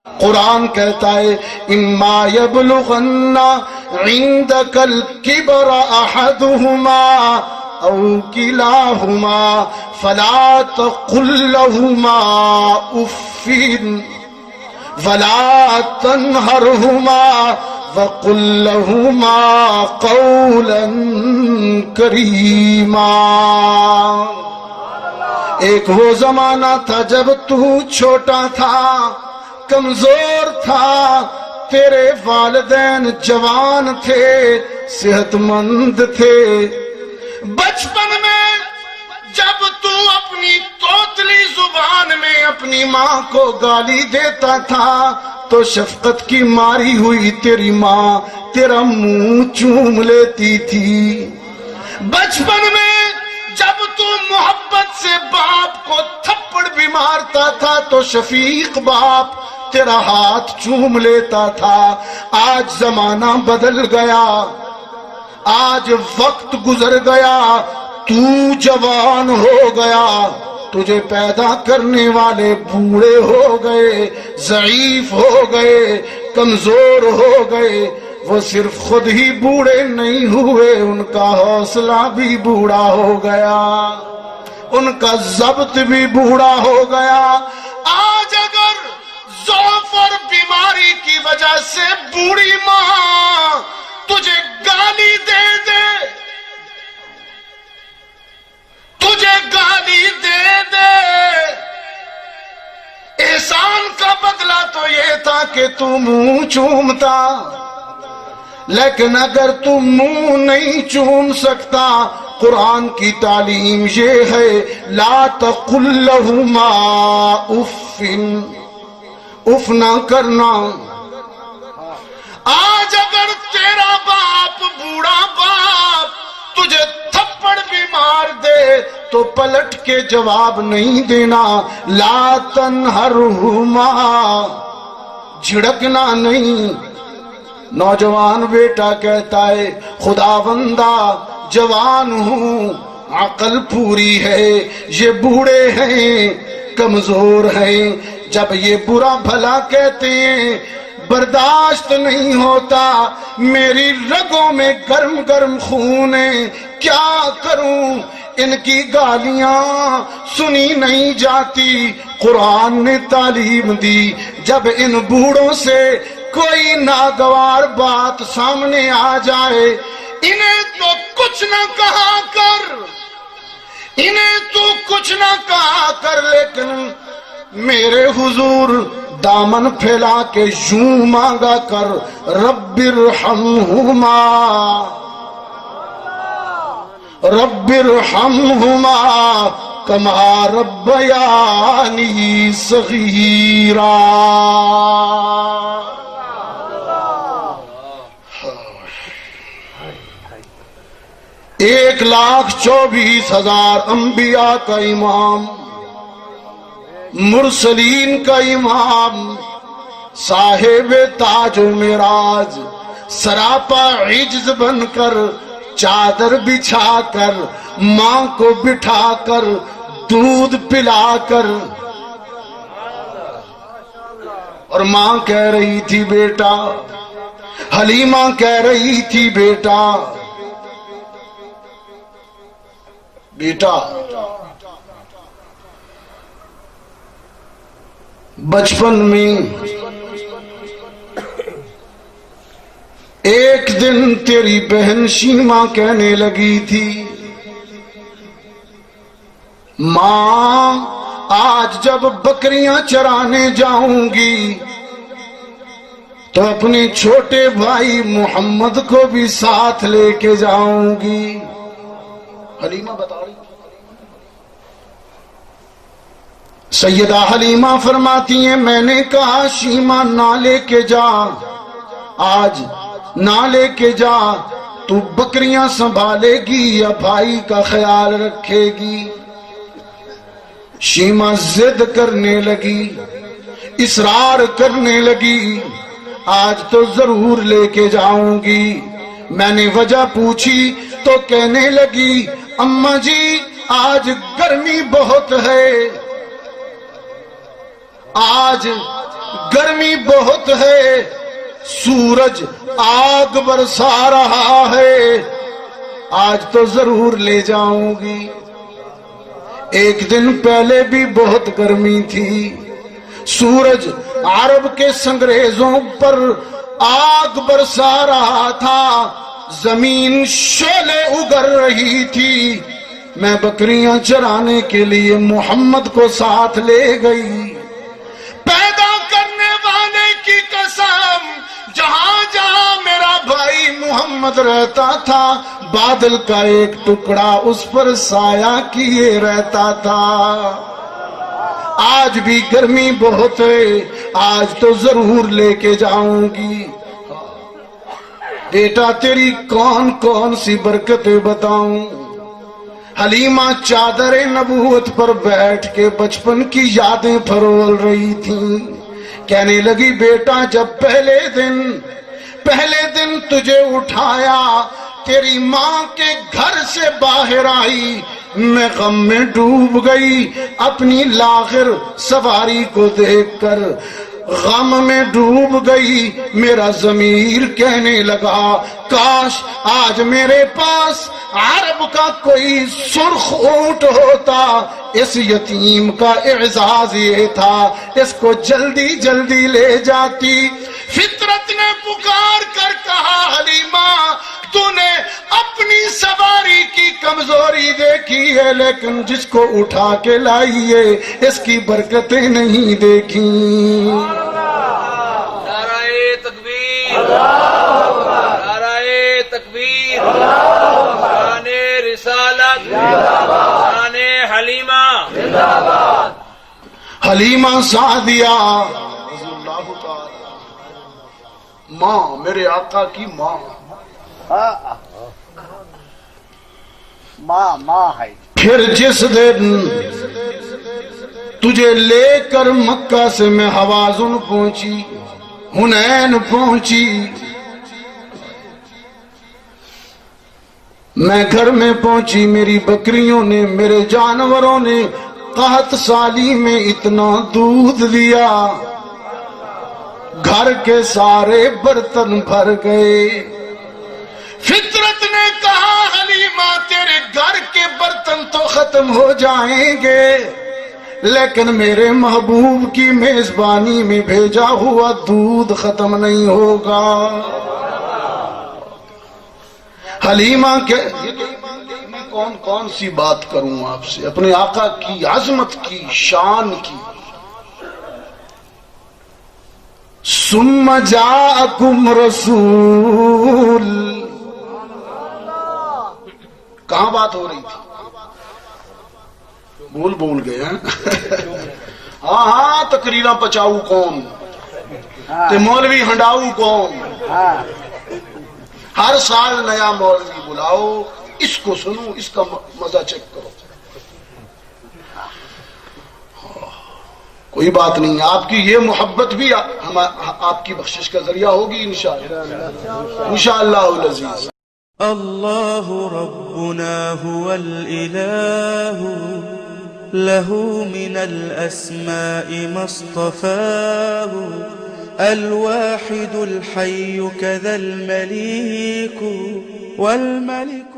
قرآن کہتا ہے اما یبلغن عندک الکبر احدہما او کلاہما فلا تقل لہما اف ولا تنہرہما وقل لہما قولا کریما۔ ایک وہ زمانہ تھا جب تو چھوٹا تھا، کمزور تھا، تیرے والدین جوان تھے، صحت مند تھے۔ بچپن میں جب تو اپنی توتلی زبان میں اپنی ماں کو گالی دیتا تھا تو شفقت کی ماری ہوئی تیری ماں تیرا منہ چوم لیتی تھی۔ بچپن میں جب تو محبت سے باپ کو تھپڑ بھی مارتا تھا تو شفیق باپ تیرا ہاتھ چوم لیتا تھا۔ آج زمانہ بدل گیا، آج وقت گزر گیا، تو جوان ہو گیا، تجھے پیدا کرنے والے بوڑھے ہو گئے، ضعیف ہو گئے، کمزور ہو گئے۔ وہ صرف خود ہی بوڑھے نہیں ہوئے، ان کا حوصلہ بھی بوڑھا ہو گیا، ان کا ضبط بھی بوڑھا ہو گیا۔ آج اگر ضعف اور بیماری کی وجہ سے بوڑھی ماں تجھے گالی دے دے، تجھے گالی دے دے، احسان کا بدلہ تو یہ تھا کہ تو منہ چومتا، لیکن اگر تو منہ نہیں چوم سکتا، قرآن کی تعلیم یہ ہے لا تقل لہما اف، اف نہ کرنا۔ آج اگر تیرا باپ بوڑھا باپ تجھے تھپڑ بھی مار دے تو پلٹ کے جواب نہیں دینا، لا تنہرہما، جھڑکنا نہیں۔ نوجوان بیٹا کہتا ہے خداوندہ جوان ہوں، عقل پوری ہے، یہ بوڑھے ہیں، کمزور ہیں، جب یہ برا بھلا کہتے ہیں برداشت نہیں ہوتا، میری رگوں میں گرم گرم خون ہے، کیا کروں؟ ان کی گالیاں سنی نہیں جاتی۔ قرآن نے تعلیم دی جب ان بوڑھوں سے کوئی ناگوار بات سامنے آ جائے، انہیں تو کچھ نہ کہا کر، انہیں تو کچھ نہ کہا کر، لیکن میرے حضور دامن پھیلا کے یوں مانگا کر رب ارحمہما، رب ارحمہما کما ربیانی صغیرا۔ 1,24,000 انبیاء کا امام، مرسلین کا امام، صاحب تاج و معراج، سراپا عجز بن کر، چادر بچھا کر، ماں کو بٹھا کر، دودھ پلا کر، اور ماں کہہ رہی تھی بیٹا، حلیمہ کہہ رہی تھی بیٹا، بیٹا بچپن میں ایک دن تیری بہن شیما کہنے لگی تھی ماں آج جب بکریاں چرانے جاؤں گی تو اپنے چھوٹے بھائی محمد کو بھی ساتھ لے کے جاؤں گی۔ حلیمہ بتا رہی، سیدہ حلیمہ فرماتی ہیں میں نے کہا شیما نہ لے کے جا، آج نہ لے کے جا، تو بکریاں سنبھالے گی یا بھائی کا خیال رکھے گی؟ شیما ضد کرنے لگی، اصرار کرنے لگی، آج تو ضرور لے کے جاؤں گی۔ میں نے وجہ پوچھی تو کہنے لگی اماں جی آج گرمی بہت ہے، آج گرمی بہت ہے، سورج آگ برسا رہا ہے، آج تو ضرور لے جاؤں گی۔ ایک دن پہلے بھی بہت گرمی تھی، سورج عرب کے سنگریزوں پر آگ برسا رہا تھا، زمین شعلے اگر رہی تھی، میں بکریاں چرانے کے لیے محمد کو ساتھ لے گئی۔ پیدا کرنے والے کی قسم، جہاں جہاں میرا بھائی محمد رہتا تھا، بادل کا ایک ٹکڑا اس پر سایہ کیے رہتا تھا۔ آج بھی گرمی بہت ہے، آج تو ضرور لے کے جاؤں گی۔ بیٹا تیری کون کون سی برکتیں بتاؤں؟ حلیمہ چادر نبوت پر بیٹھ کے بچپن کی یادیں پھرول رہی تھیں، کہنے لگی بیٹا جب پہلے دن تجھے اٹھایا، تیری ماں کے گھر سے باہر آئی، میں غم میں ڈوب گئی، اپنی لاغر سواری کو دیکھ کر غم میں ڈوب گئی۔ میرا ضمیر کہنے لگا کاش آج میرے پاس عرب کا کوئی سرخ اونٹ ہوتا۔ اس یتیم کا اعزاز یہ تھا، اس کو جلدی جلدی لے جاتی۔ فطرت نے پکار کر کہا حلیمہ تو نے اپنی سواری کی کمزوری دیکھی ہے، لیکن جس کو اٹھا کے لائی ہے اس کی برکتیں نہیں دیکھی۔ نعرہ تکبیر، نعرہ تکبیر، شان رسالت، شان حلیمہ، حلیمہ سعدیہ ماں، میرے آقا کی ماں، ماں ہے۔ پھر جس دن تجھے لے کر مکہ سے میں حوازن پہنچی، حنین پہنچی، میں گھر میں پہنچی، میری بکریوں نے، میرے جانوروں نے قحط سالی میں اتنا دودھ دیا، گھر کے سارے برتن بھر گئے۔ فطرت نے کہا حلیمہ تیرے گھر کے برتن تو ختم ہو جائیں گے، لیکن میرے محبوب کی میزبانی میں بھیجا ہوا دودھ ختم نہیں ہوگا۔ حلیمہ کے میں کون سی بات کروں آپ سے، اپنے آقا کی عظمت کی، شان کی۔ ثم جاءکم رسول، کہاں بات ہو رہی تھی؟ بول گئے ہیں؟ ہاں تقریراں پچاؤ قوم تے مولوی ہنڈاؤ قوم، ہر سال نیا مولوی بلاؤ، اس کو سنو، اس کا مزہ چیک کرو۔ کوئی بات نہیں، آپ کی یہ محبت بھی آپ کی بخشش کا ذریعہ ہوگی انشاءاللہ، انشاءاللہ العزیز۔ اللہ ربنا هو الإله له من الأسماء ما اصطفاه الواحد الحي كذا المليك والملك